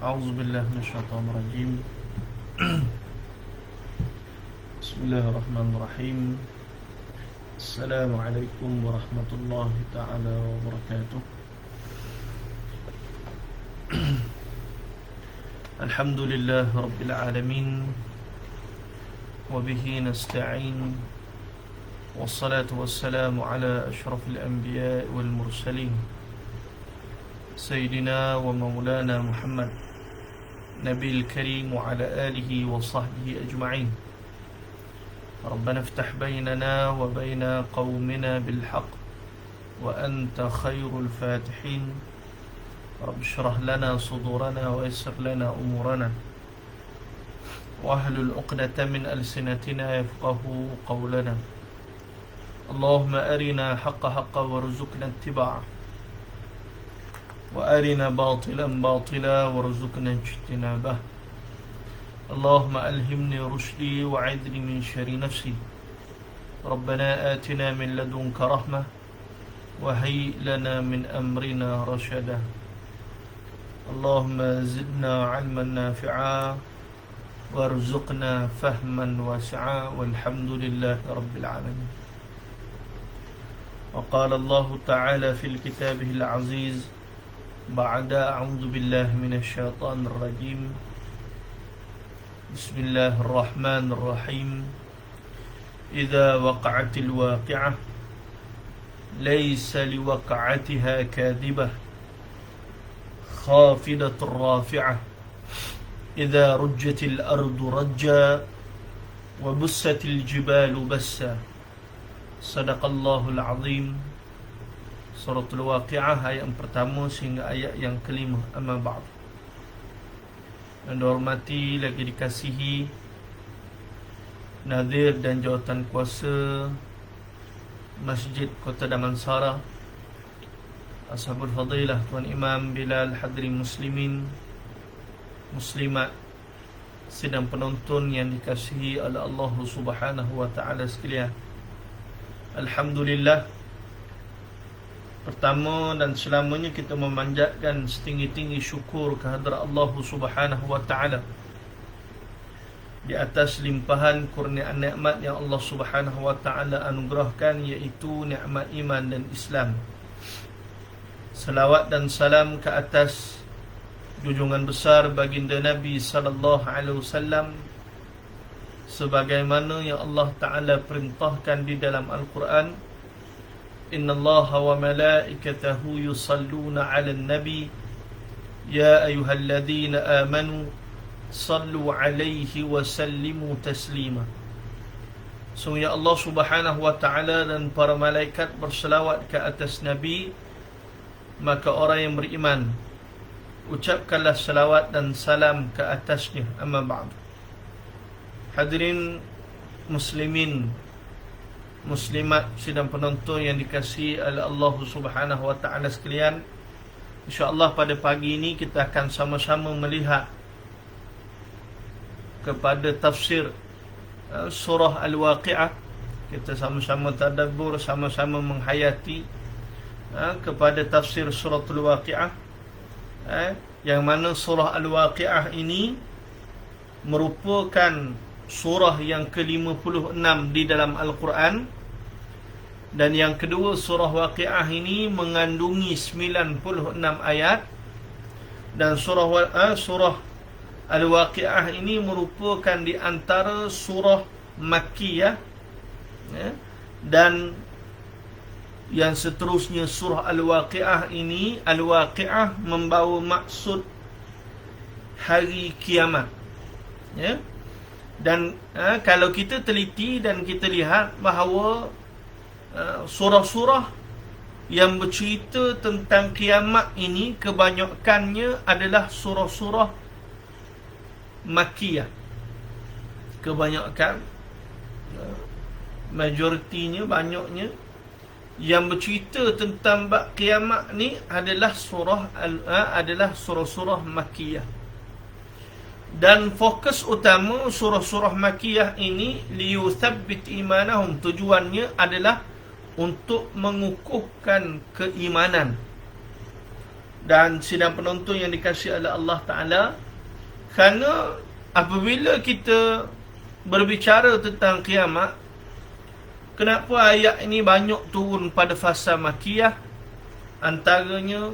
أعوذ بالله من الشيطان الرجيم. بسم الله الرحمن الرحيم. السلام عليكم ورحمة الله تعالى وبركاته. الحمد لله رب العالمين وبه نستعين والصلاة والسلام على أشرف الأنبياء والمرسلين سيدنا ومولانا محمد نبي الكريم وعلى آله وصحبه أجمعين. ربنا افتح بيننا وبين قومنا بالحق وأنت خير الفاتحين. رب اشرح لنا صدورنا ويسر لنا أمورنا واحلل عقدة من ألسنتنا يفقهوا قولنا. اللهم أرنا حق حقا وارزقنا اتباعه وأرنا باطلا باطلا وارزقنا اجتنابه. اللهم ألهمني رشدي وعذني من شر نفسي. ربنا آتنا من لدنك رحمة وهيئ لنا من أمرنا رشدا. اللهم زدنا علما نافعا وارزقنا فهما واسعا والحمد لله رب العالمين. وقال الله تعالى في كتابه العزيز بعد أعوذ بالله من الشيطان الرجيم بسم الله الرحمن الرحيم. إذا وقعت الواقعة ليس لوقعتها كاذبة خافضة رافعة إذا رجت الأرض رجا وبست الجبال بسا. صدق الله العظيم. Suratul Waqi'ah ayat yang pertama sehingga ayat yang kelima. Amma ba'd. Yang dihormati lagi dikasihi Nadir dan jawatan kuasa Masjid Kota Damansara, Ashabul Fadilah Tuan Imam Bilal, hadirin muslimin muslimat, sidang penonton yang dikasihi oleh Allah Subhanahu wa taala sekalian. Alhamdulillah, pertama dan selamanya kita memanjatkan setinggi-tinggi syukur kehadrat Allah Subhanahu wa taala di atas limpahan kurniaan nikmat yang Allah Subhanahu wa taala anugerahkan, iaitu nikmat iman dan Islam. Salawat dan salam ke atas junjungan besar baginda Nabi sallallahu alaihi wasallam sebagaimana yang Allah taala perintahkan di dalam Al-Quran. Inna Allah wa malaikatahu yusalluna ala nabi ya ayyuhalladzina amanu sallu alaihi wa sallimu taslima. Sungguh Allah Subhanahu wa taala dan para malaikat berselawat ke atas Nabi, maka orang yang beriman ucapkanlah selawat dan salam ke atasnya. Amma ba'd. Hadirin muslimin muslimat, sidang penonton yang dikasihi oleh Allah Subhanahu wa taala sekalian, insya-Allah pada pagi ini kita akan sama-sama melihat kepada tafsir surah Al-Waqi'ah. Kita sama-sama tadabbur, sama-sama menghayati kepada tafsir surah Al-Waqi'ah, yang mana surah Al-Waqi'ah ini merupakan surah yang ke-56 di dalam Al-Quran. Dan yang kedua, surah Waqi'ah ini mengandungi 96 ayat. Dan surah Al-Waqi'ah ini merupakan di antara surah Makkiyah, dan yang seterusnya surah Al-Waqi'ah ini, Al-Waqi'ah membawa maksud hari kiamat. Dan kalau kita teliti dan kita lihat bahawa surah-surah yang bercerita tentang kiamat ini kebanyakannya adalah surah-surah Makkiyah. Kebanyakan, majoritinya, banyaknya yang bercerita tentang bab kiamat ni adalah surah-surah Makkiyah. Dan fokus utama surah-surah Makkiyah ini liyuthabbit imanahum, tujuannya adalah untuk mengukuhkan keimanan dan sidang penonton yang dikasihi oleh Allah Ta'ala, kerana apabila kita berbicara tentang kiamat, kenapa ayat ini banyak turun pada fasa Makkiyah? Antaranya,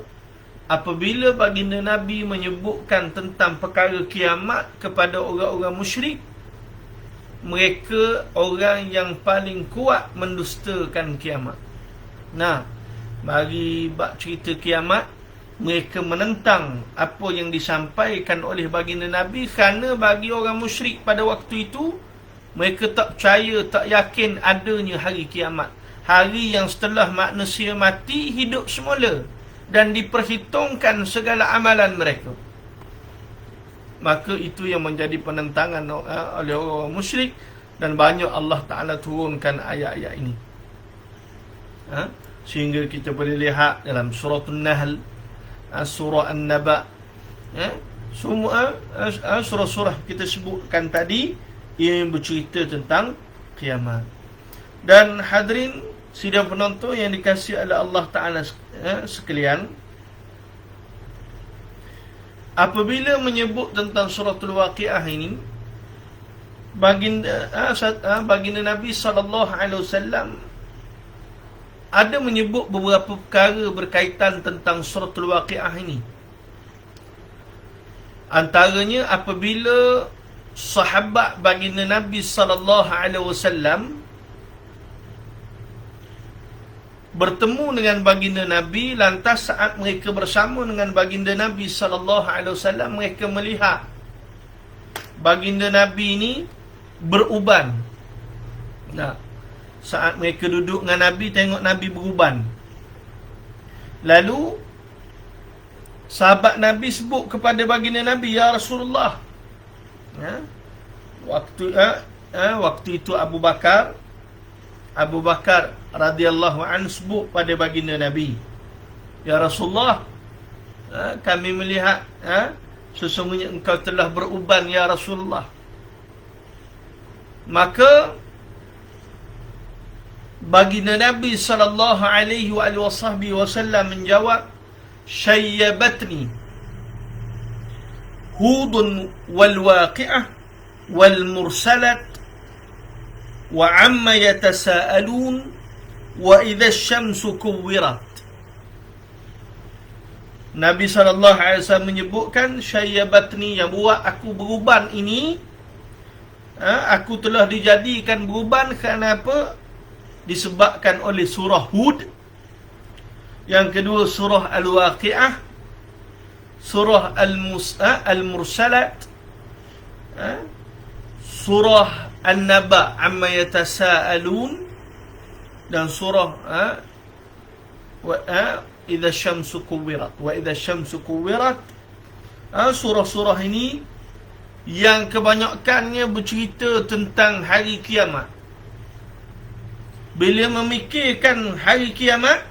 apabila baginda Nabi menyebutkan tentang perkara kiamat kepada orang-orang musyrik, mereka orang yang paling kuat mendustakan kiamat. Nah, bagi bab cerita kiamat, mereka menentang apa yang disampaikan oleh baginda Nabi, kerana bagi orang musyrik pada waktu itu, mereka tak percaya, tak yakin adanya hari kiamat, hari yang setelah manusia mati, hidup semula dan diperhitungkan segala amalan mereka. Maka itu yang menjadi penentangan oleh orang musyrik, dan banyak Allah Ta'ala turunkan ayat-ayat ini. Sehingga kita boleh lihat dalam surah An-Nahl, surah An-Naba, semua surah-surah kita sebutkan tadi yang bercerita tentang kiamat. Dan hadirin sidang penonton yang dikasihi oleh Allah Ta'ala sekalian, apabila menyebut tentang suratul Waqiah ini, baginda Nabi SAW ada menyebut beberapa perkara berkaitan tentang suratul Waqiah ini. Antaranya, apabila sahabat baginda Nabi SAW bertemu dengan baginda Nabi, lantas saat mereka bersama dengan baginda Nabi SAW, mereka melihat baginda Nabi ini beruban. Nah, saat mereka duduk dengan Nabi, tengok Nabi beruban. Lalu sahabat Nabi sebut kepada baginda Nabi, "Ya Rasulullah." Waktu itu Abu Bakar radhiyallahu anhu sebut pada baginda Nabi, "Ya Rasulullah, kami melihat sesungguhnya engkau telah beruban, ya Rasulullah." Maka baginda Nabi sallallahu alaihi wasallam menjawab, "Syayyabatni Hudun wal Waqi'ah wal Mursalat wa amma yatasaalun wa idza asy-syamsu kuwirat." Nabi SAW menyebutkan, "Syayyabatni," yang buat aku beruban ini, aku telah dijadikan beruban kerana apa? Disebabkan oleh surah Hud. Yang kedua surah Al-Waqi'ah, surah Al-Mursalat, surah An-Naba amma yatasaalun, dan surah idza syamsu kuwirat wa idza syamsu kuwirat. Surah-surah ini yang kebanyakannya bercerita tentang hari kiamat. Bila memikirkan hari kiamat,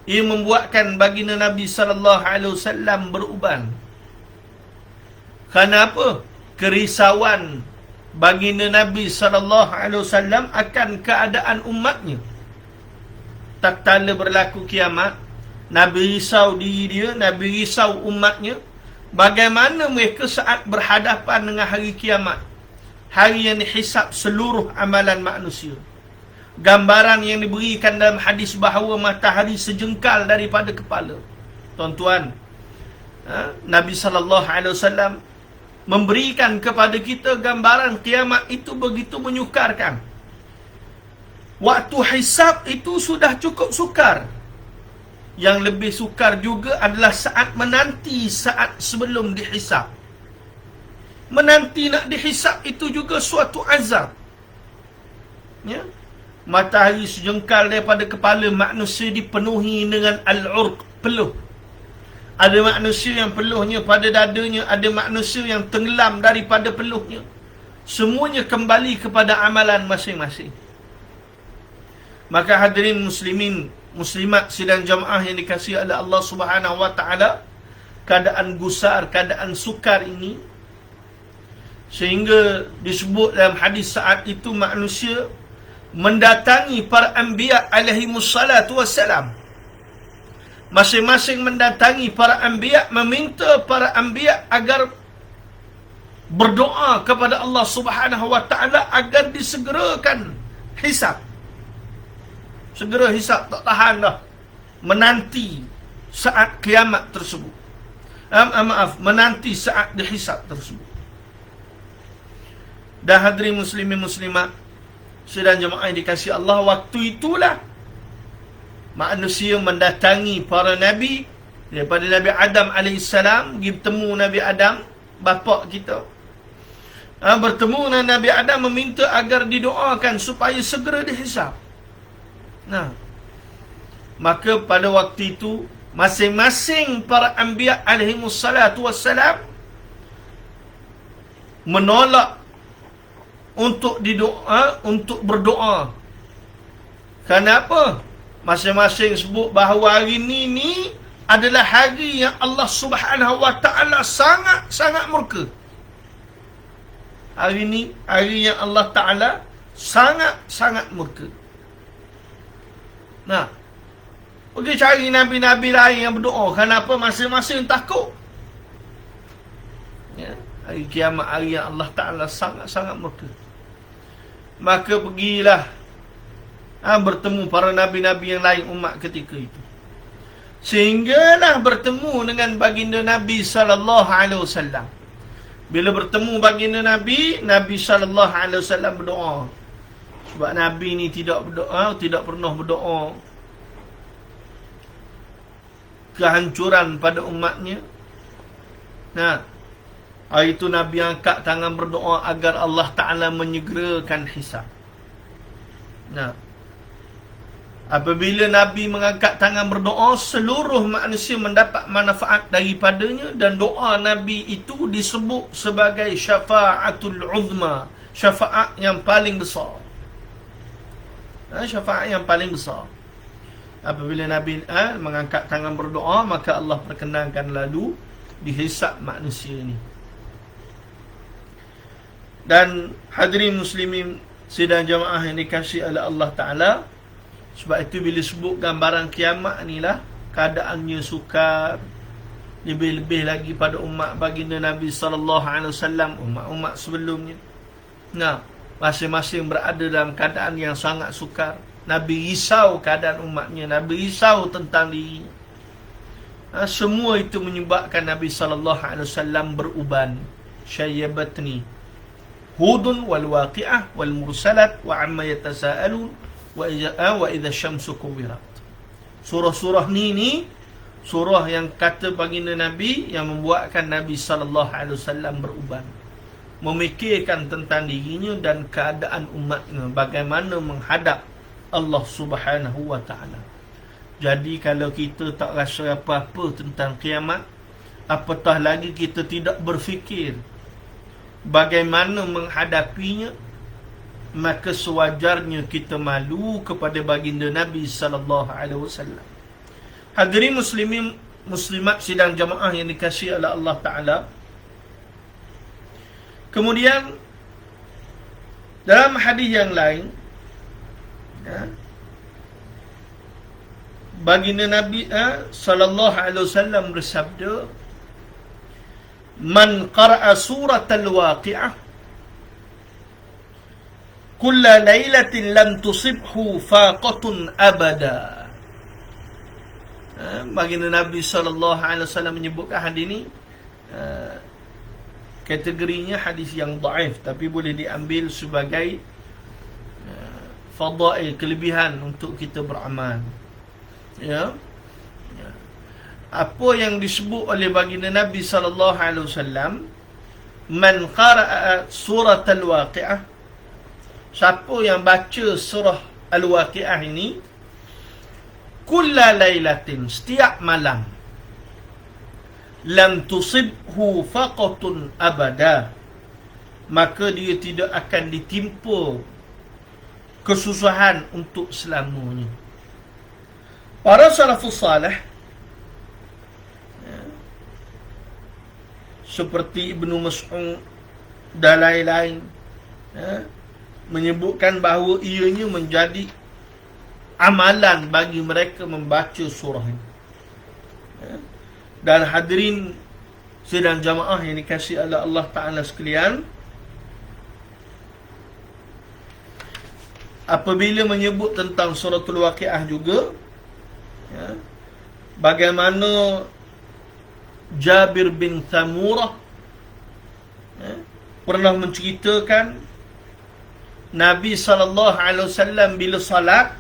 ia membuatkan baginda Nabi SAW beruban. Kerana apa? Kerisauan baginda Nabi SAW akan keadaan umatnya. Tak tala berlaku kiamat, Nabi risau diri dia, Nabi risau umatnya. Bagaimana mereka saat berhadapan dengan hari kiamat, hari yang dihisap seluruh amalan manusia. Gambaran yang diberikan dalam hadis bahawa matahari sejengkal daripada kepala. Tuan-tuan, Nabi SAW memberikan kepada kita gambaran kiamat itu begitu menyukarkan. Waktu hisab itu sudah cukup sukar. Yang lebih sukar juga adalah saat menanti, saat sebelum dihisab. Menanti nak dihisab itu juga suatu azab. Ya? Matahari sejengkal daripada kepala, manusia dipenuhi dengan al-urq, peluh. Ada manusia yang peluhnya pada dadanya, ada manusia yang tenggelam daripada peluhnya. Semuanya kembali kepada amalan masing-masing. Maka hadirin muslimin, muslimat sidang jamaah yang dikasihi oleh Allah Subhanahu wa taala, keadaan gusar, keadaan sukar ini, sehingga disebut dalam hadis saat itu manusia mendatangi para anbiya alaihimussalatu wassalam, masing-masing mendatangi para anbiya, meminta para anbiya agar berdoa kepada Allah Subhanahu wa taala agar disegerakan hisab. Segera hisab, tak tahan dah menanti saat kiamat tersebut. Menanti saat dihisab tersebut. Dan hadirin muslimin muslimat sedang jemaah yang dikasihi Allah, waktu itulah manusia mendatangi para nabi daripada Nabi Adam AS, pergi bertemu Nabi Adam, bapa kita. Bertemu dengan Nabi Adam, meminta agar didoakan supaya segera dihisab. Nah, maka pada waktu itu masing-masing para anbiya alaihimussalatu wassalam menolak untuk berdoa. Kenapa? Masing-masing sebut bahawa hari ini adalah hari yang Allah Subhanahu wa taala sangat murka. Hari ini hari yang Allah Taala sangat murka. Nah, pergi cari nabi-nabi lain yang berdoa. Kenapa? Masing-masing takut. Ya, hari kiamat, hari yang Allah Ta'ala sangat murka. Maka pergilah bertemu para nabi-nabi yang lain umat ketika itu. Sehinggalah bertemu dengan baginda Nabi SAW. Bila bertemu baginda Nabi SAW berdoa. Sebab Nabi ni tidak berdoa, tidak pernah berdoa kehancuran pada umatnya. Nah, hari itu Nabi angkat tangan berdoa agar Allah Ta'ala menyegerakan hisab. Nah, apabila Nabi mengangkat tangan berdoa, seluruh manusia mendapat manfaat daripadanya, dan doa Nabi itu disebut sebagai syafa'atul uzma, syafaat yang paling besar. Syafaat yang paling besar. Apabila Nabi mengangkat tangan berdoa, maka Allah perkenankan lalu dihisab manusia ini. Dan hadirin muslimin sidang jamaah yang dikasihi oleh Allah Ta'ala, sebab itu bila sebut gambaran kiamat inilah keadaannya sukar, lebih-lebih lagi pada umat baginda Nabi SAW, umat-umat sebelumnya. Nah, masing-masing berada dalam keadaan yang sangat sukar. Nabi risau keadaan umatnya, Nabi risau tentang dirinya. Semua itu menyebabkan Nabi SAW beruban. Syayyabatni Hudun wal waqi'ah wal mursalat wa amma yatasa'alun wa idza syamsu kuwirat. Surah-surah ni surah yang kata baginda Nabi, yang membuatkan Nabi SAW beruban, memikirkan tentang dirinya dan keadaan umatnya, bagaimana menghadap Allah Subhanahu wa taala. Jadi kalau kita tak rasa apa-apa tentang kiamat, apatah lagi kita tidak berfikir bagaimana menghadapinya, maka sewajarnya kita malu kepada baginda Nabi sallallahu alaihi wasallam. Hadirin muslimin muslimat sidang jamaah yang dikasihi oleh Allah Taala. Kemudian dalam hadis yang lain, baginda Nabi sallallahu alaihi wasallam bersabda, "Man qara'a suratal waqi'ah kulla lailatin lam tusibhu faqatun abada." Baginda Nabi sallallahu alaihi wasallam menyebutkan hadis ini, kategorinya hadis yang dhaif, tapi boleh diambil sebagai fadail, kelebihan untuk kita beramal. Ya. Apa yang disebut oleh baginda Nabi sallallahu alaihi wasallam, man qara'a surah al-waqi'ah, siapa yang baca surah al-waqi'ah ini, kulla lailatin, setiap malam, lam tusibhu faqatun abada, maka dia tidak akan ditimpa kesusahan untuk selamanya. Para salafus salih seperti Ibnu Mas'ud dan lain-lain menyebutkan bahawa ianya menjadi amalan bagi mereka membaca surah ini. Dan hadirin sidang jamaah yang dikasihi oleh Allah Ta'ala sekalian, apabila menyebut tentang suratul Waqiah juga, ya, bagaimana Jabir bin Samurah, ya, pernah menceritakan Nabi SAW bila salat,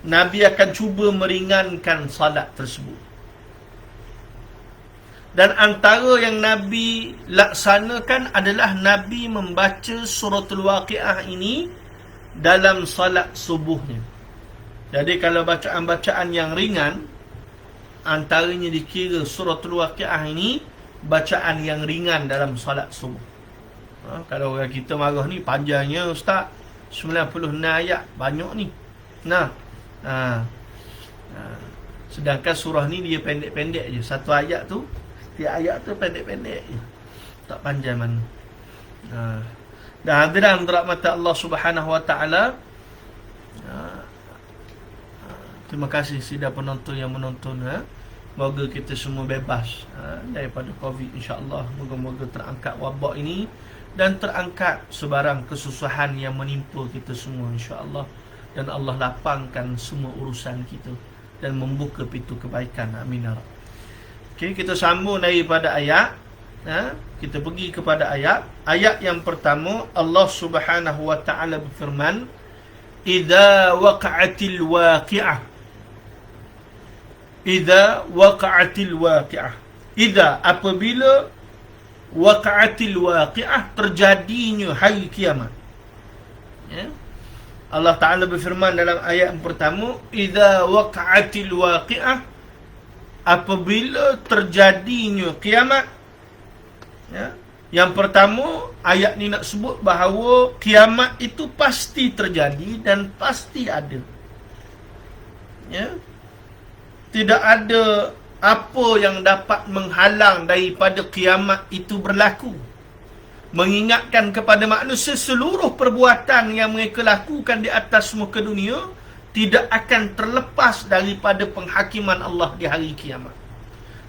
Nabi akan cuba meringankan salat tersebut. Dan antara yang Nabi laksanakan adalah Nabi membaca suratul Waqiah ini dalam salat subuhnya. Jadi kalau bacaan-bacaan yang ringan, antaranya dikira suratul Waqiah ini bacaan yang ringan dalam salat subuh. Kalau orang kita marah ni, panjangnya Ustaz, 96 ayat, banyak ni. Sedangkan surah ni dia pendek-pendek je. Satu ayat tu, setiap ayat tu pendek-pendek je, tak panjang mana. Dan hadirin rahmat Allah Subhanahu Wa Taala, terima kasih sidang penonton yang menonton. Moga kita semua bebas daripada Covid, insya-Allah. Moga-moga terangkat wabak ini dan terangkat sebarang kesusahan yang menimpa kita semua, insya-Allah. Dan Allah lapangkan semua urusan kita dan membuka pintu kebaikan. Amin. Okey, kita sambung daripada ayat. Kita pergi kepada ayat. Ayat yang pertama, Allah Subhanahu Wa Taala berfirman, "Idza waqa'atil waqi'ah." Idza waqa'atil waqi'ah. Idza, apabila, waqa'atil waqi'ah, terjadinya hari kiamat. Ya. Allah Ta'ala berfirman dalam ayat yang pertama, idza waqa'atil waqi'ah, apabila terjadinya kiamat. Ya. Yang pertama, ayat ni nak sebut bahawa kiamat itu pasti terjadi dan pasti ada. Ya. Tidak ada apa yang dapat menghalang daripada kiamat itu berlaku. Mengingatkan kepada manusia seluruh perbuatan yang mereka lakukan di atas muka dunia tidak akan terlepas daripada penghakiman Allah di hari kiamat.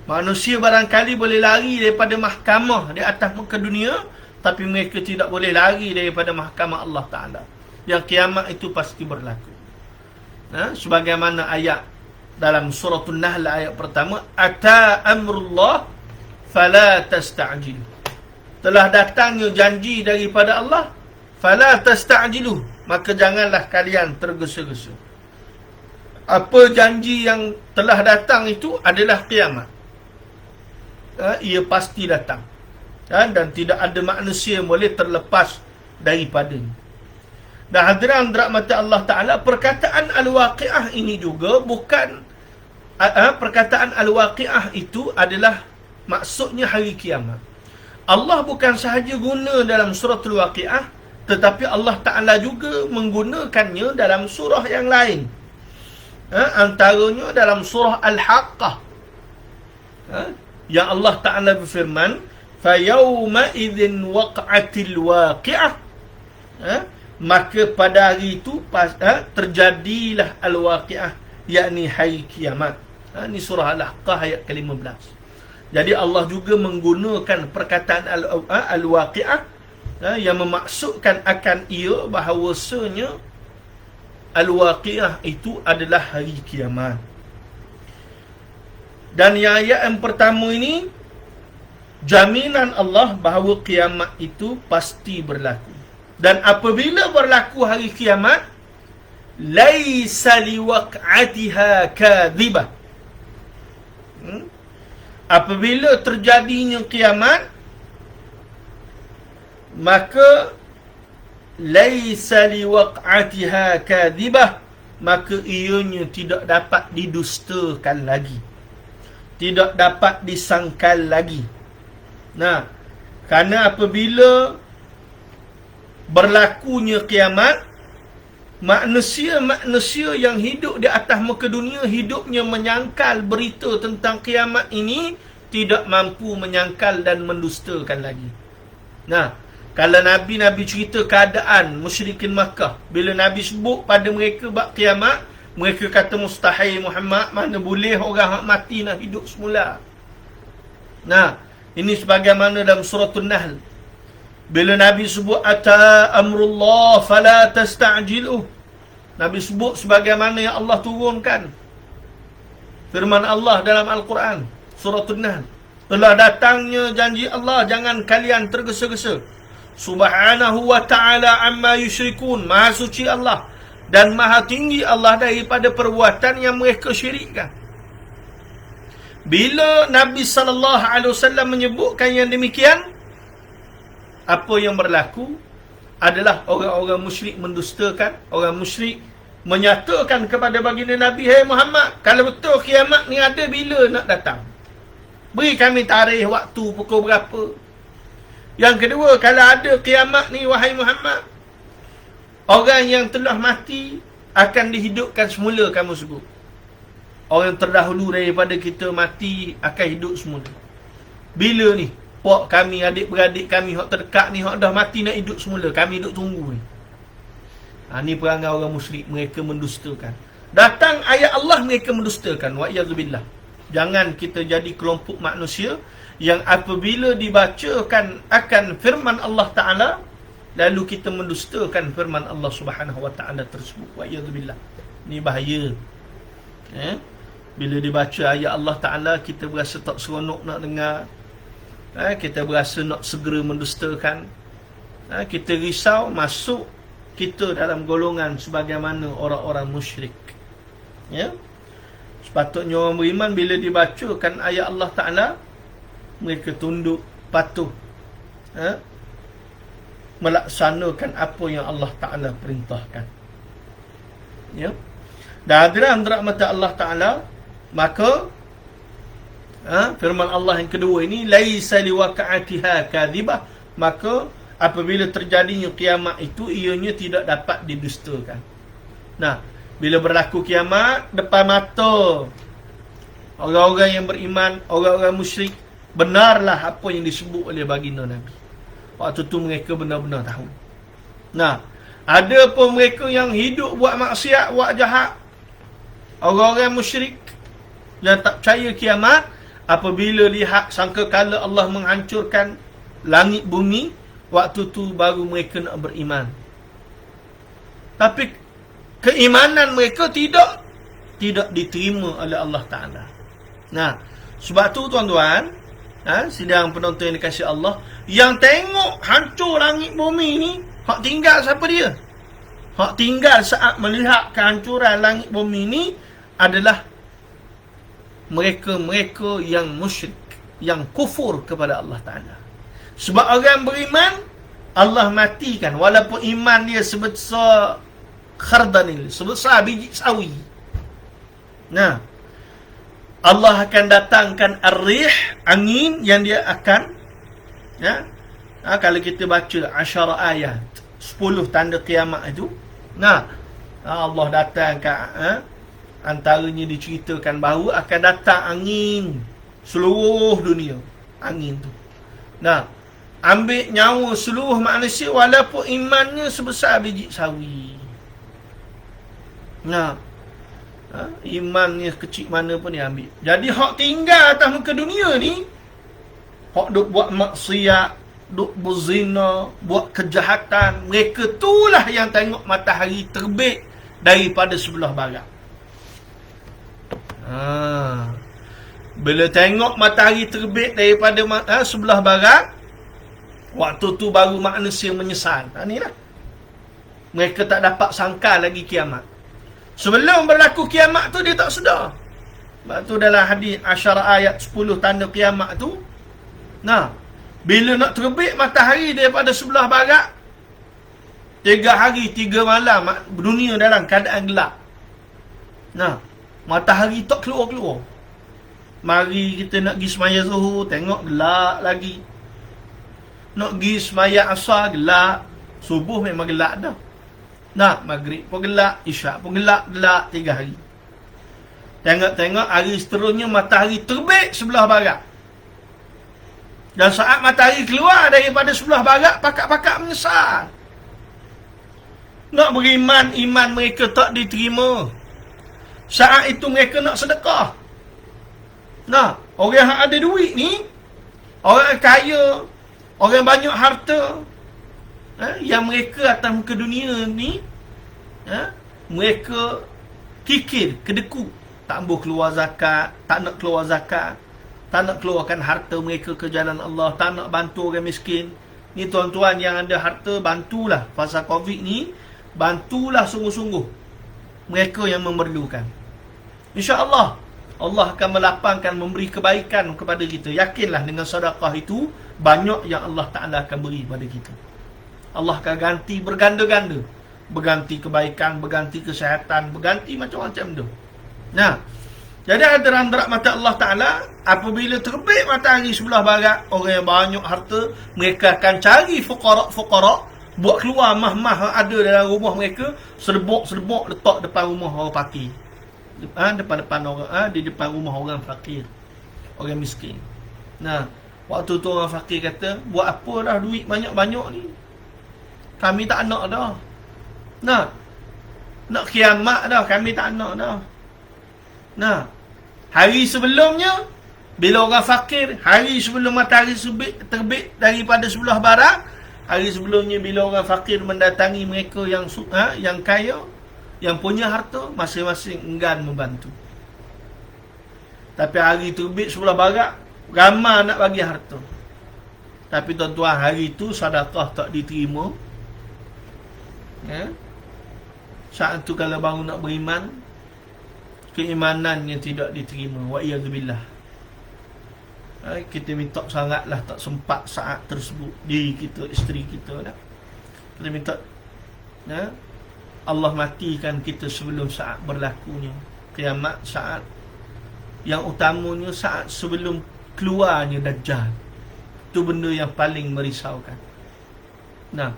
Manusia barangkali boleh lari daripada mahkamah di atas muka dunia, tapi mereka tidak boleh lari daripada mahkamah Allah Ta'ala. Yang kiamat itu pasti berlaku. Sebagaimana ayat dalam suratul Nahl ayat pertama, ata amrullah fala tasta'jilu. Telah datangnya janji daripada Allah, fala tasta'jilu, maka janganlah kalian tergesa-gesa. Apa janji yang telah datang itu adalah kiamat. Ia pasti datang. Dan tidak ada manusia yang boleh terlepas daripadanya. Dan hadirin rahmat Allah Ta'ala, perkataan Al-Waqi'ah ini juga bukan, perkataan Al-Waqi'ah itu adalah maksudnya hari kiamat. Allah bukan sahaja guna dalam surah Al-Waqi'ah, tetapi Allah Ta'ala juga menggunakannya dalam surah yang lain. Antaranya dalam surah Al-Haqqah, yang Allah Ta'ala berfirman, فَيَوْمَ إِذٍ وَقْعَتِ الْوَاقِعَةِ, maka pada hari itu terjadilah Al-Waqi'ah, yakni hari kiamat. Ini surah Al-Haqqah ayat ke-15. Jadi Allah juga menggunakan perkataan Al-Waqi'ah yang memaksudkan akan ia bahawasanya Al-Waqi'ah itu adalah hari kiamat. Dan yang ayat yang pertama ini, jaminan Allah bahawa kiamat itu pasti berlaku. Dan apabila berlaku hari kiamat, laisa liwaq'atiha kadhibah. Apabila terjadinya kiamat, maka laisa liwaq'atiha kadhibah, maka ianya tidak dapat didustakan lagi, tidak dapat disangkal lagi. Kerana apabila berlakunya kiamat, manusia-manusia yang hidup di atas muka dunia, hidupnya menyangkal berita tentang kiamat ini, tidak mampu menyangkal dan mendustakan lagi. Kalau Nabi cerita keadaan musyrikin Makkah, bila Nabi sebut pada mereka bab kiamat, Mereka kata mustahil Muhammad, mana boleh orang mati nak hidup semula. Nah, ini sebagaimana dalam surah An-Nahl. Bila Nabi sebut ata amrullah fala tasta'jiluh. Nabi sebut sebagaimana yang Allah turunkan. Firman Allah dalam Al-Quran, surah An-Nahl. Telah datangnya janji Allah, jangan kalian tergesa-gesa. Subhanahu wa ta'ala amma yusyrikun. Maha suci Allah dan maha tinggi Allah daripada perbuatan yang mereka syirikkan. Bila Nabi SAW menyebutkan yang demikian, apa yang berlaku adalah orang-orang musyrik mendustakan, orang musyrik menyatakan kepada baginda Nabi, "Hai Muhammad, kalau betul kiamat ni ada, bila nak datang? Beri kami tarikh waktu pukul berapa." Yang kedua, kalau ada kiamat ni wahai Muhammad, orang yang telah mati akan dihidupkan semula, kamu sebut. Orang terdahulu daripada kita mati akan hidup semula. Bila ni? Pak kami, adik-beradik kami, hak terdekat ni, hak dah mati nak hidup semula. Kami duduk tunggu ni. Ni perangai orang musyrik. Mereka mendustakan. Datang ayat Allah, mereka mendustakan. Wa'iyadzubillah. Jangan kita jadi kelompok manusia yang apabila dibacakan akan firman Allah Ta'ala, lalu kita mendustakan firman Allah Subhanahu wa ta'ala tersebut. Wa'iyadzubillah. Ni bahaya. Bila dibaca ayat Allah Ta'ala, kita berasa tak seronok nak dengar. Kita berasa nak segera mendustakan. Kita risau masuk kita dalam golongan sebagaimana orang-orang musyrik. Sepatutnya orang beriman bila dibacakan ayat Allah Ta'ala, mereka tunduk, patuh, melaksanakan apa yang Allah Ta'ala perintahkan. Dan hadirin rahmat Allah Ta'ala, maka firman Allah yang kedua ini, laisa liwaqa'atiha kadhibah, maka apabila terjadinya kiamat itu, ianya tidak dapat didustakan. Nah, bila berlaku kiamat depan mata orang-orang yang beriman, orang-orang musyrik, benarlah apa yang disebut oleh baginda Nabi. Waktu tu mereka benar-benar tahu. Nah, ada pun mereka yang hidup buat maksiat, buat jahat, orang-orang musyrik yang tak percaya kiamat, apabila lihat sangka kala Allah menghancurkan langit bumi, waktu tu baru mereka nak beriman. Tapi keimanan mereka tidak diterima oleh Allah Ta'ala. Nah, sebab tu tuan-tuan, sidang penonton yang dikasihi Allah, yang tengok hancur langit bumi ni, hak tinggal siapa dia? Hak tinggal saat melihat kehancuran langit bumi ni adalah mereka-mereka yang musyrik, yang kufur kepada Allah Ta'ala. Sebab orang beriman, Allah matikan, walaupun iman dia sebesar khardanil, sebesar biji sawi. Nah, Allah akan datangkan ar-rih, angin yang dia akan, kalau kita baca 10 ayat, 10 tanda kiamat itu, Allah datangkan, antaranya diceritakan bahawa akan datang angin seluruh dunia. Angin tu, ambil nyawa seluruh manusia walaupun imannya sebesar biji sawi. Imannya kecil mana pun dia ambil. Jadi hak tinggal atas muka dunia ni, hak duk buat maksiat, duk berzina, buat kejahatan, mereka itulah yang tengok matahari terbit daripada sebelah barat. Bila tengok matahari terbit daripada sebelah barat, waktu tu baru manusia menyesal. Inilah, mereka tak dapat sangka lagi kiamat. Sebelum berlaku kiamat tu dia tak sedar. Sebab tu dalam hadis 10 ayat 10 tanda kiamat tu, bila nak terbit matahari daripada sebelah barat, 3 hari 3 malam dunia dalam keadaan gelap. Matahari tak keluar-keluar. Mari kita nak pergi semaya Zuhur, tengok gelap lagi. Nak pergi semaya Asar, gelap. Subuh memang gelap dah. Maghrib pun gelap, Isyak pun gelap 3 hari. Tengok-tengok hari seterusnya matahari terbit sebelah barat. Dan saat matahari keluar daripada sebelah barat, pakak-pakak menyesal. Nak beriman, iman mereka tak diterima. Saat itu mereka nak sedekah. Nah, orang yang ada duit ni, orang kaya, orang banyak harta, yang mereka atas muka dunia ni, mereka kikir, kedeku, tak boleh keluar zakat, tak nak keluar zakat, tak nak keluarkan harta mereka ke jalan Allah, tak nak bantu orang miskin. Ni tuan-tuan yang ada harta, bantulah. Pasal Covid ni, bantulah sungguh-sungguh mereka yang memerlukan. InsyaAllah Allah akan melapangkan, memberi kebaikan kepada kita. Yakinlah dengan sedekah itu, banyak yang Allah Ta'ala akan beri pada kita. Allah akan ganti berganda-ganda. Berganti kebaikan, berganti kesihatan, berganti macam-macam tu. Nah, jadi dalam rahmat Allah Ta'ala, apabila terbit matahari sebelah barat, orang yang banyak harta, mereka akan cari fuqara', buat keluar mah-mah ada dalam rumah mereka, serbuk-serbuk letak depan rumah orang fakir. Depan-depan orang, di depan rumah orang fakir, orang miskin. Nah, waktu tu orang fakir kata, buat apa dah duit banyak-banyak ni? Kami tak nak dah. Nah, nak kiamat dah, kami tak nak dah. Nah, hari sebelumnya, bila orang fakir, hari sebelum matahari terbit daripada sebelah barat, hari sebelumnya bila orang fakir mendatangi mereka yang kaya, yang punya harta, masing-masing enggan membantu. Tapi hari terbit sebelah barat, ramai nak bagi harta. Tapi tuan-tuan, hari itu sedekah tak diterima. Saat itu kalau baru nak beriman, keimanannya tidak diterima. Wa'iyadzubillah. Kita minta sangatlah tak sempat saat tersebut. Diri kita, isteri kita dah. Kita minta Allah matikan kita sebelum saat berlakunya kiamat, saat yang utamanya saat sebelum keluarnya Dajjal. Itu benda yang paling merisaukan. Nah,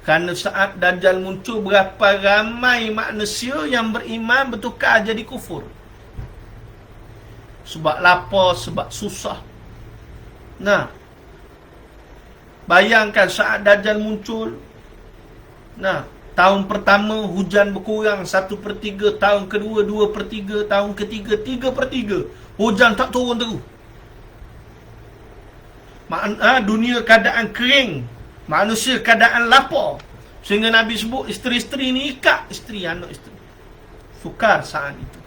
kerana saat Dajjal muncul, berapa ramai manusia yang beriman bertukar jadi kufur. Sebab lapar, sebab susah. Nah, bayangkan saat Dajjal muncul. Nah, tahun pertama hujan berkurang 1/3, tahun kedua 2/3, tahun ketiga 3/3. Hujan tak turun terus. Dunia keadaan kering, manusia keadaan lapar. Sehingga Nabi sebut isteri-isteri ni ikat isteri, anak isteri. Sukar saat itu.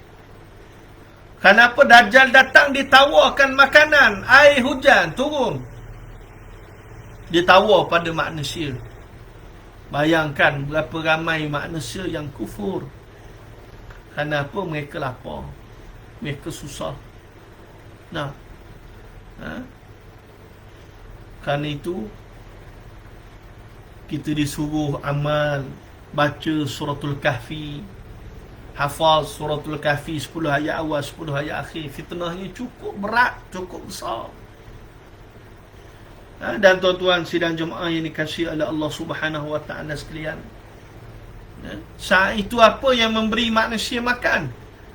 Kenapa? Dajjal datang ditawarkan makanan, air hujan turun, ditawar pada manusia. Bayangkan berapa ramai manusia yang kufur. Kenapa? Mereka lapar, mereka susah. Nah, kerana itu kita disuruh amal, baca suratul Kahfi, hafaz suratul Kahfi 10 ayat awal, 10 ayat akhir. Fitnahnya cukup berat, cukup besar. Dan tuan-tuan sidang jemaah yang dikasihi oleh Allah Subhanahu wa ta'ala sekalian, saat itu apa yang memberi manusia makan?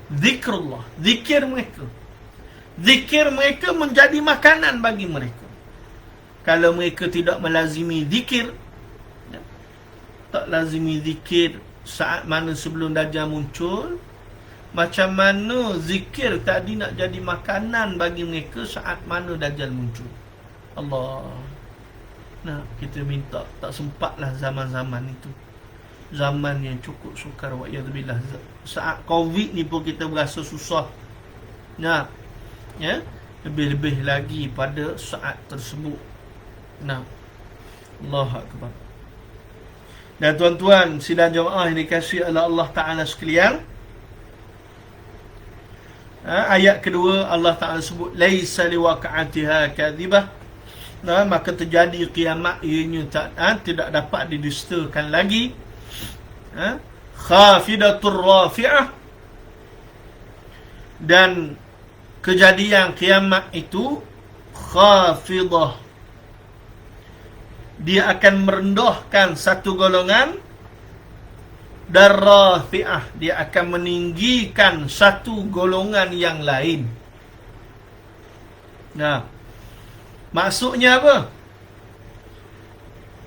Zikrullah, zikir mereka. Zikir mereka menjadi makanan bagi mereka. Kalau mereka tidak melazimi zikir, tak lazimi zikir saat mana sebelum Dajjal muncul, macam mana zikir tadi nak jadi makanan bagi mereka saat mana Dajjal muncul? Allah. Nah, kita minta tak sempatlah zaman-zaman itu. Zaman yang cukup sukar, wa'iyadzubillah. Saat Covid ni pun kita berasa susah. Nah, lebih-lebih lagi pada saat tersebut. Nah, Allahu Akbar. Dan tuan-tuan sidang jemaah yang dikasihi oleh Allah Ta'ala sekalian, ayat kedua Allah Ta'ala sebut laisa liwaqa'atiha kadhibah. Maka terjadi kiamat, ianya tidak dapat didustakan lagi. Khafidatur rafi'ah. Dan kejadian kiamat itu khafidah, dia akan merendahkan satu golongan, dan rafi'ah, dia akan meninggikan satu golongan yang lain. Nah, maksudnya apa?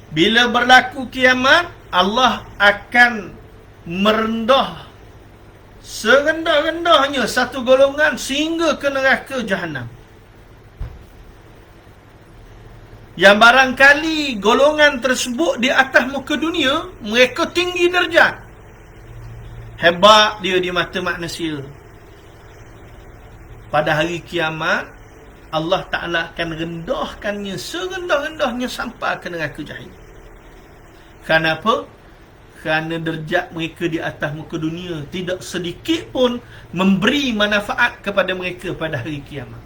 Bila berlaku kiamat, Allah akan merendah serendah-rendahnya satu golongan sehingga ke neraka Jahannam. Yang barangkali golongan tersebut di atas muka dunia, mereka tinggi darjat, hebat dia di mata manusia. Pada hari kiamat, Allah Ta'ala akan rendahkannya serendah-rendahnya sampai ke neraka jahim. Kenapa? Kerana derajat mereka di atas muka dunia tidak sedikit pun memberi manfaat kepada mereka pada hari kiamat.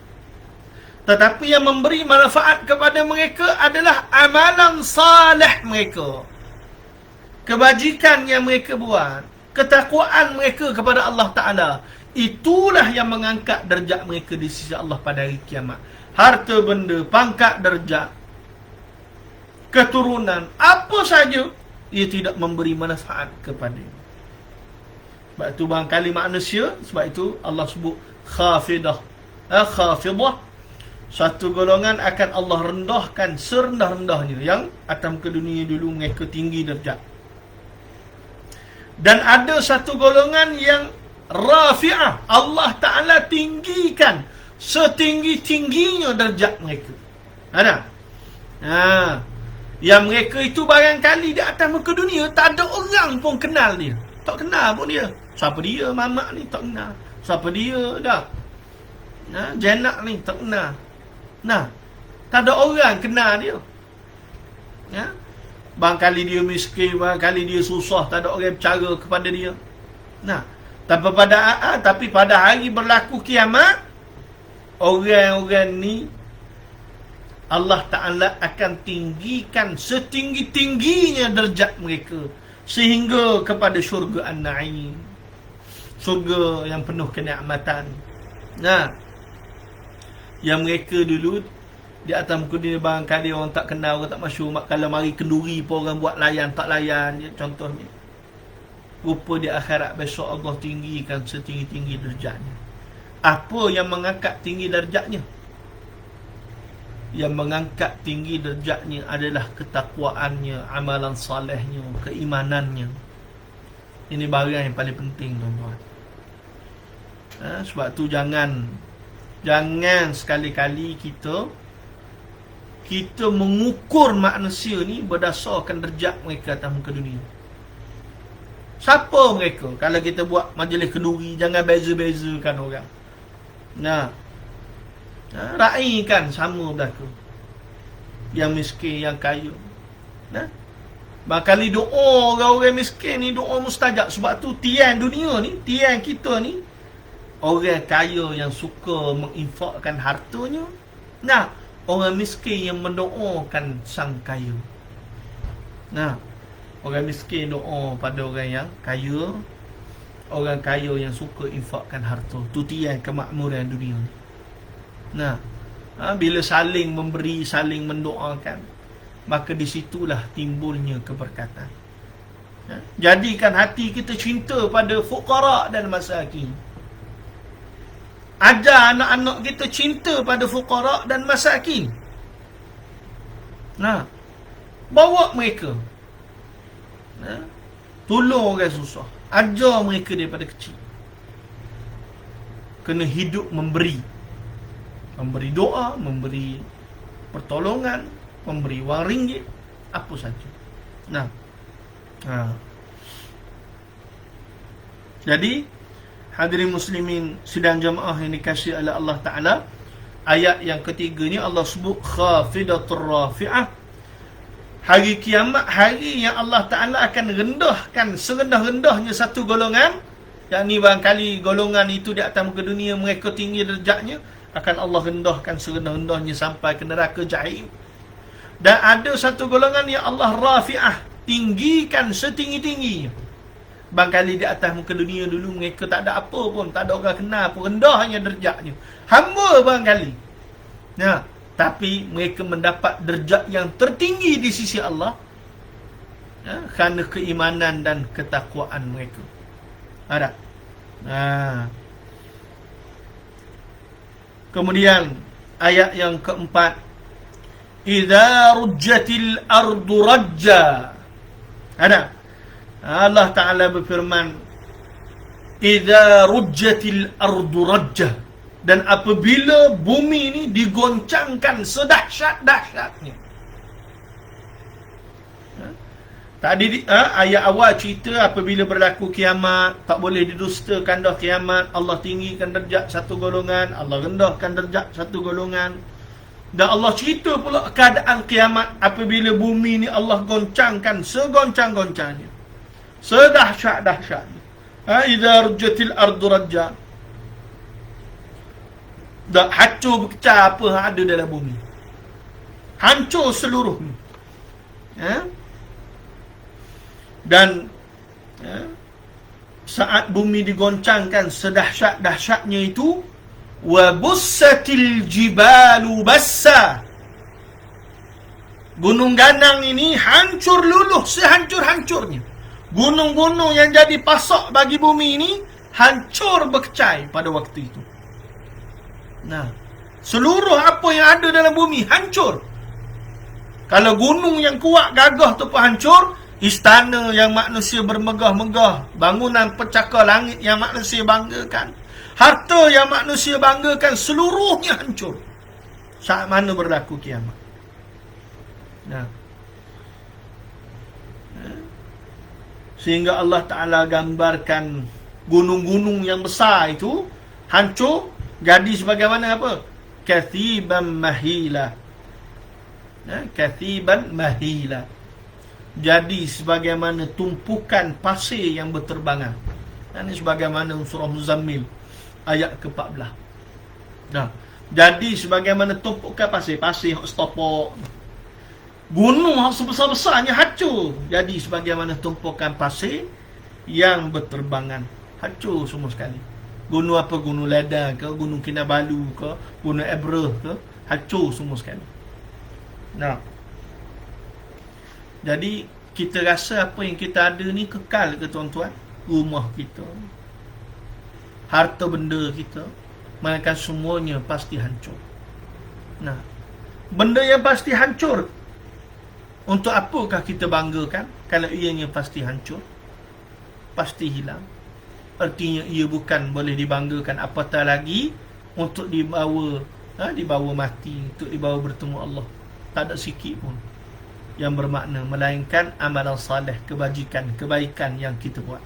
Tetapi yang memberi manfaat kepada mereka adalah amalan salih mereka, kebajikan yang mereka buat, ketakwaan mereka kepada Allah Ta'ala. Itulah yang mengangkat derajat mereka di sisi Allah pada hari kiamat. Harta benda, pangkat derajat, keturunan, apa saja, ia tidak memberi manfaat kepadanya. Sebab itu barangkali manusia, sebab itu Allah sebut khafidah. Satu golongan akan Allah rendahkan serendah-rendahnya. Yang atas muka dunia dulu mereka tinggi derajat. Dan ada satu golongan yang rafi'ah, Allah Ta'ala tinggikan setinggi-tingginya derajat mereka. Ada? Yang mereka itu barangkali di atas muka dunia tak ada orang pun kenal dia. Tak kenal pun dia. Siapa dia mamak ni, tak kenal. Siapa dia dah. Jenak ni, tak kenal. Tak ada orang kenal dia. Barangkali dia miskin, barangkali dia susah, tak ada orang bercara kepada dia. Tapi pada hari berlaku kiamat, orang-orang ni Allah Ta'ala akan tinggikan setinggi-tingginya derajat mereka sehingga kepada syurga An-Na'im, syurga yang penuh kenikmatan. Yang mereka dulu di atas muka dunia barangkali orang tak kenal, orang tak masyhur. Kalau mari kenduri pun orang buat layan, tak layan, contohnya. Rupa di akhirat besok Allah tinggikan setinggi-tinggi derajatnya. Apa yang mengangkat tinggi derajatnya? Yang mengangkat tinggi derajatnya adalah ketakwaannya, amalan salehnya, keimanannya. Ini barang yang paling penting, tuan-tuan. Sebab tu jangan sekali-kali kita mengukur manusia ni berdasarkan derajat mereka atas muka dunia. Siapa mereka? Kalau kita buat majlis kenduri, jangan beza-bezakan orang. Raikan sama berlaku. Yang miskin, yang kaya. Barangkali doa orang-orang miskin ni doa mustajab. Sebab tu tiang dunia ni, tiang kita ni, orang kaya yang suka menginfakkan hartanya. Orang miskin yang mendoakan sang kaya. Orang miskin doa pada orang yang kaya. Orang kaya yang suka infakkan harta. Tu tiang kemakmuran dunia. Bila saling memberi, saling mendoakan, maka disitulah timbulnya keberkatan. Jadikan hati kita cinta pada fuqara dan masakin. Ajar anak-anak kita cinta pada fuqara dan masakin. Bawa mereka. Tolong orang susah. Ajar mereka daripada kecil. Kena hidup memberi. Memberi doa, memberi pertolongan, memberi wang ringgit, apa saja. Jadi, hadirin muslimin sidang jamaah yang dikasihi oleh Allah Ta'ala, ayat yang ketiga ni Allah sebut khafidatur rafi'ah. Hari kiamat, hari yang Allah Ta'ala akan rendahkan serendah-rendahnya satu golongan. Yang ni barangkali golongan itu di atas muka dunia mereka tinggi derajatnya, akan Allah rendahkan serendah-rendahnya sampai ke neraka jahim. Dan ada satu golongan yang Allah rafi'ah, tinggikan setinggi-tingginya. Barangkali di atas muka dunia dulu mereka tak ada apa pun, tak ada orang kenal pun, rendahnya derajatnya, hamba barangkali. Tapi mereka mendapat derajat yang tertinggi di sisi Allah, kerana keimanan dan ketakwaan mereka. Ada. Kemudian ayat yang keempat, idza rujjatil ardu rajja. Allah Ta'ala berfirman, idza rujjatil ardu rajjah, dan apabila bumi ini digoncangkan sedahsyat-dahsyatnya. Tadi ayat awal cerita apabila berlaku kiamat, tak boleh didustakan dah kiamat. Allah tinggikan derajat satu golongan, Allah rendahkan derajat satu golongan. Dan Allah cerita pula keadaan kiamat apabila bumi ni Allah goncangkan segoncang-goncangnya, sedahsyat-dahsyatnya. Idza rujjatil ardu rajja, dah hancur berkecah apa yang ada dalam bumi, hancur seluruhnya. Dan saat bumi digoncangkan sedahsyat-dahsyatnya itu, wa bussatil jibalu bassa, gunung ganang ini hancur luluh sehancur-hancurnya. Gunung-gunung yang jadi pasak bagi bumi ini hancur berkecai pada waktu itu. Nah, seluruh apa yang ada dalam bumi hancur. Kalau gunung yang kuat gagah tu pun hancur, istana yang manusia bermegah-megah, bangunan pencakar langit yang manusia banggakan, harta yang manusia banggakan, seluruhnya hancur saat mana berlaku kiamat. Nah, sehingga Allah Ta'ala gambarkan gunung-gunung yang besar itu hancur jadi sebagaimana apa? Kathiban mahila. Kathiban mahila, jadi sebagaimana tumpukan pasir yang berterbangan. Ini sebagaimana surah Muzammil ayat ke-14. Nah, jadi sebagaimana tumpukan pasir stopok, gunung sebesar-besarnya hancur jadi sebagaimana tumpukan pasir yang berterbangan, hancur semua sekali. Gunung apa? Gunung Lada ke, Gunung Kinabalu ke, Gunung Everest ke, hancur semua sekali. Nah, jadi kita rasa apa yang kita ada ni kekal ke tuan-tuan? Rumah kita, harta benda kita, melainkan semuanya pasti hancur. Nah, benda yang pasti hancur, untuk apakah kita banggakan kalau ianya pasti hancur, pasti hilang? Artinya ia bukan boleh dibanggakan, apatah lagi untuk dibawa mati, untuk dibawa bertemu Allah. Tak ada sikit pun yang bermakna, melainkan amalan salih, kebajikan, kebaikan yang kita buat.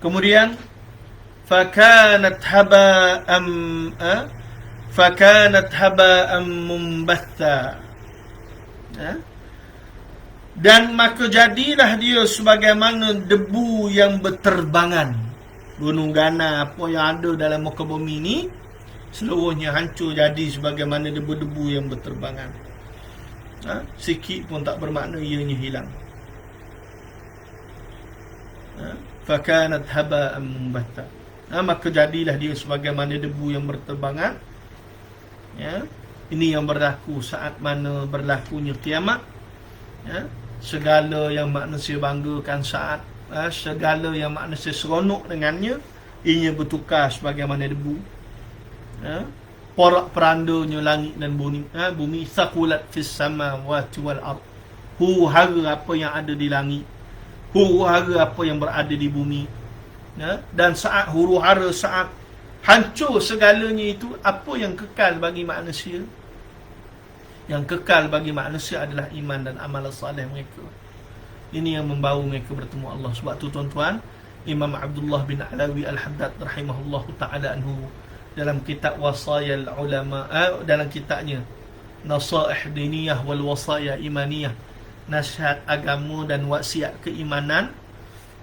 Kemudian fakanat haba'an mumbatha, dan maka jadilah dia sebagaimana debu yang berterbangan. Gunung Gana apa yang ada dalam muka bumi ni seluruhnya hancur jadi sebagaimana debu-debu yang berterbangan. Sikit pun tak bermakna ianya hilang. Fakanat haba'an mumbatha, maka jadilah dia sebagaimana debu yang berterbangan. Ini yang berlaku saat mana berlakunya kiamat. Segala yang manusia banggakan saat segala yang manusia seronok dengannya, ianya bertukar sebagaimana debu. Porak-perandanya langit dan bumi. Saqulat fis samawati wal ard, huru-hara apa yang ada di langit, huru-hara apa yang berada di bumi. Dan saat huru-hara, saat hancur segalanya itu, apa yang kekal bagi manusia? Yang kekal bagi manusia adalah iman dan amal salih mereka. Ini yang membawa mereka bertemu Allah. Sebab tu tuan-tuan, Imam Abdullah bin Alawi Al-Haddad rahimahullah ta'ala anhu, dalam kitab Wasayal Ulama, dalam kitabnya Nasaih Diniyah wal Wasaya Imaniyah, nasihat agama dan wasiat keimanan,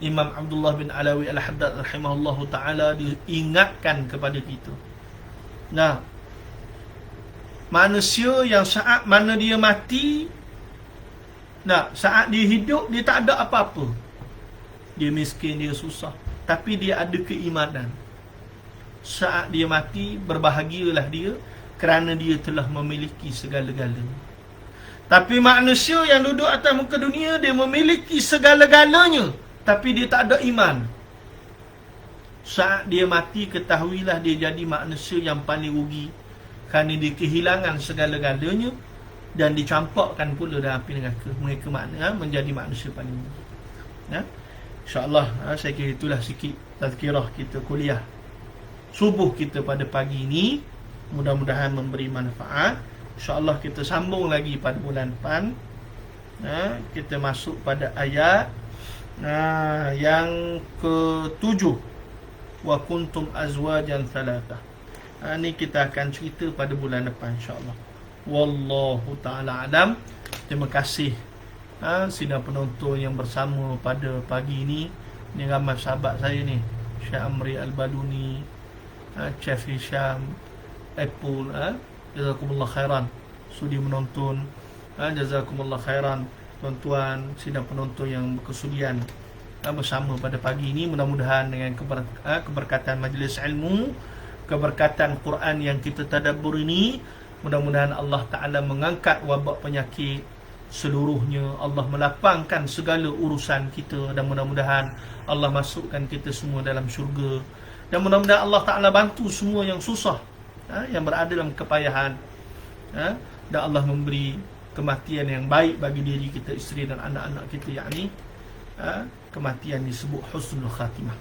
Imam Abdullah bin Alawi Al-Haddad rahimahullah ta'ala diingatkan kepada kita. Nah, manusia yang saat mana dia mati, saat dia hidup, dia tak ada apa-apa. Dia miskin, dia susah, tapi dia ada keimanan. Saat dia mati, berbahagialah dia kerana dia telah memiliki segala-galanya. Tapi manusia yang duduk atas muka dunia, dia memiliki segala-galanya, tapi dia tak ada iman. Saat dia mati, ketahuilah dia jadi manusia yang paling rugi, kerana dia kehilangan segala-galanya dan dicampakkan pula dalam api neraka. Mereka menjadi manusia paling buruk. Ya. InsyaAllah saya kira itulah sikit tazkirah kita kuliah subuh kita pada pagi ini. Mudah-mudahan memberi manfaat. InsyaAllah kita sambung lagi pada bulan depan. Kita masuk pada ayat yang ke-7. Wa kuntum azwajan thalatha. Ni kita akan cerita pada bulan depan insyaAllah. Wallahu ta'ala alam. Terima kasih sidang penonton yang bersama pada pagi ini. Ni ramai sahabat saya ni, Syekh Amri Al-Baluni, Chef Hisham, Apple, jazakumullah khairan sudi menonton. Jazakumullah khairan tuan-tuan sidang penonton yang berkesudian bersama pada pagi ini. Mudah-mudahan dengan keberkatan majlis ilmu, keberkatan Quran yang kita tadabbur ini, mudah-mudahan Allah Ta'ala mengangkat wabak penyakit seluruhnya. Allah melapangkan segala urusan kita, dan mudah-mudahan Allah masukkan kita semua dalam syurga. Dan mudah-mudahan Allah Ta'ala bantu semua yang susah, yang berada dalam kepayahan, dan Allah memberi kematian yang baik bagi diri kita, isteri dan anak-anak kita, yakni kematian disebut husnul khatimah.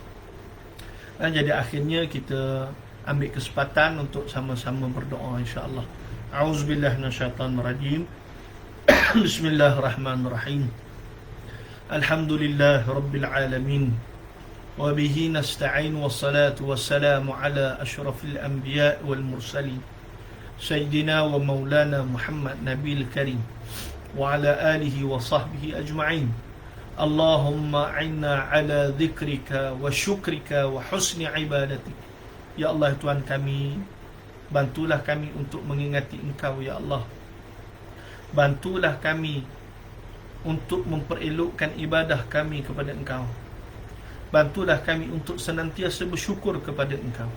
Jadi akhirnya kita ambil kesempatan untuk sama-sama berdoa insya-Allah. A'udzubillahi minasyaitanir rajim. Bismillahirrahmanirrahim. Alhamdulillah rabbil alamin. Wa bihi nasta'in, wassalatu wassalamu ala asyrafil anbiya wal mursalin. Sayyidina wa maulana Muhammad Nabil Karim wa ala alihi wa sahbihi ajma'in. Allahumma a'inna ala dhikrika wa syukrika wa husni ibadatik. Ya Allah Tuhan kami, bantulah kami untuk mengingati Engkau ya Allah. Bantulah kami untuk memperelokkan ibadah kami kepada Engkau. Bantulah kami untuk senantiasa bersyukur kepada Engkau.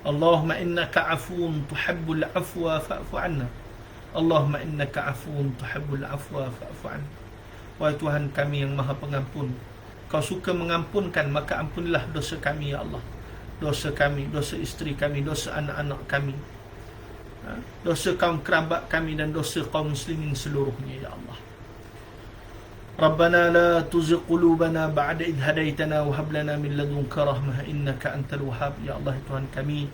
Allahumma innaka afuun tuhibbul afwa fa'fu 'anna. Allahumma innaka afuun tuhibbul afwa fa'fu 'anna. Wahai Tuhan kami yang Maha Pengampun, Kau suka mengampunkan, maka ampunilah dosa kami ya Allah. Dosa kami, dosa isteri kami, dosa anak-anak kami, dosa kaum kerabat kami, dan dosa kaum muslimin seluruhnya ya Allah. Rabbana la tuzigh qulubana ba'da idh hadaitana wa hab lana min ladunka rahmah innaka antal wahhab. Ya Allah Tuhan kami,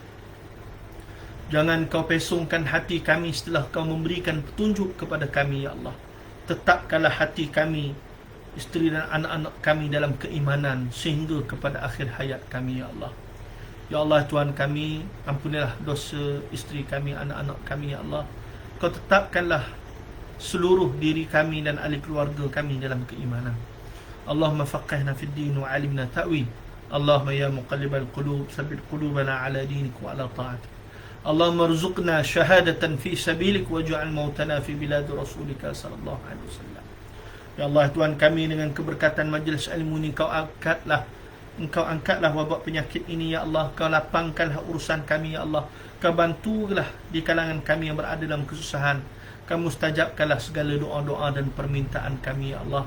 jangan Kau pesongkan hati kami setelah Kau memberikan petunjuk kepada kami ya Allah. Tetapkanlah hati kami, isteri dan anak-anak kami dalam keimanan sehingga kepada akhir hayat kami ya Allah. Ya Allah Tuhan kami, ampunilah dosa isteri kami, anak-anak kami ya Allah. Kau tetapkanlah seluruh diri kami dan ahli keluarga kami dalam keimanan. Allahumma faqihna fid din wa alimna ta'wil. Allahumma ya muqallibal qulub tsabbit qulubana ala dinik wa ala ta'atik. Allahumma rzuqna syahadatan fi sabilik waj'al mautana fi bilad rasulika sallallahu alaihi wasallam. Ya Allah Tuhan kami, dengan keberkatan majlis ilmu ini Engkau angkatlah wabak penyakit ini ya Allah. Kau lapangkanlah urusan kami ya Allah. Kau bantulah di kalangan kami yang berada dalam kesusahan. Kau mustajabkanlah segala doa-doa dan permintaan kami ya Allah.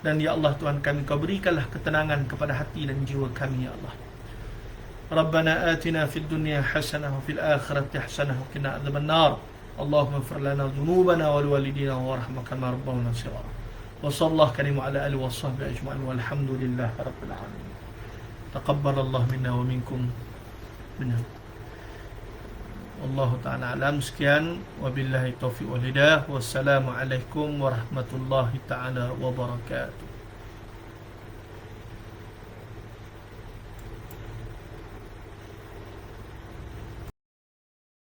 Dan ya Allah Tuhan kami, Kau berikanlah ketenangan kepada hati dan jiwa kami ya Allah. Rabbana atina fid dunya hasanah wa fil akhirati hasanah wa qina adzabannar. Allahumma ighfir lana dhunubana wa liwalidina warhamna kama rabbawna shighara. Wa sallallahu karimu ala alihi wa sahbihi ajma'in walhamdulillahi rabbil alamin. Taqabbalallahu minna wa minkum. Wallahu ta'ala alam. Sekian, wabillahi taufiq wal hidayah. Wassalamualaikum warahmatullahi ta'ala wabarakatuh.